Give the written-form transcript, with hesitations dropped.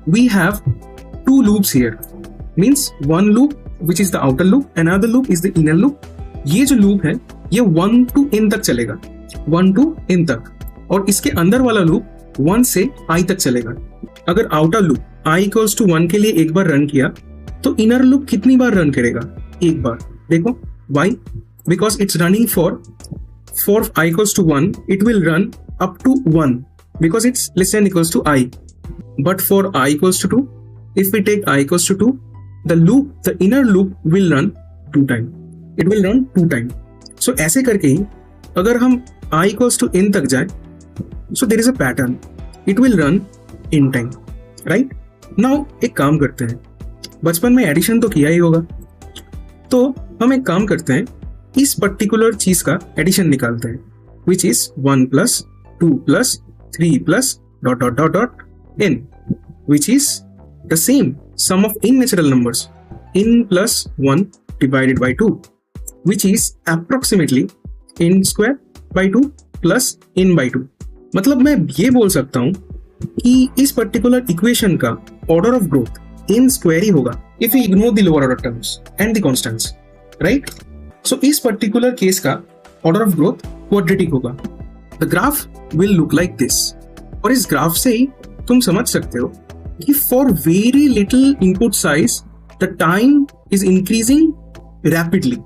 we have two loops here. Means one loop which is the outer loop, another loop is the inner loop. ये जो loop है ये 1 to n तक चलेगा, 1 to n तक, और इसके अंदर वाला लूप 1 से i तक चलेगा. अगर outer loop i equals to 1 के लिए एक बार रन किया तो इनर लूप कितनी बार रन करेगा? एक बार. देखो why? Because it's running for I equals to 1 it will run up to 1 because it's less than equals to i. But for I equals to 2, if we take I equals to 2, the inner loop will run 2 times. It will run 2 times. So ऐसे करके ही अगर हम I equals to n तक जाए, so there is a pattern. It will run n time, right? Now एक काम करते हैं, बचपन में एडिशन तो किया ही होगा, तो हम एक काम करते हैं, इस पर्टिकुलर चीज का एडिशन निकालते हैं, which is 1 plus 2 plus 3 plus ... n, which is the same sum of n natural numbers, n plus 1 divided by 2, which is approximately n square by 2 plus n by 2. मतलब मैं ये बोल सकता हूँ कि इस पर्टिकुलर इक्वेशन का order of growth n square ही होगा if we ignore the lower order terms and the constants, right? So इस पर्टिकुलर केस का ऑर्डर ऑफ ग्रोथ क्वाड्रेटिक होगा. The graph will look like this. और इस graph से ही तुम समझ सकते हो कि for very little input size the time is increasing rapidly.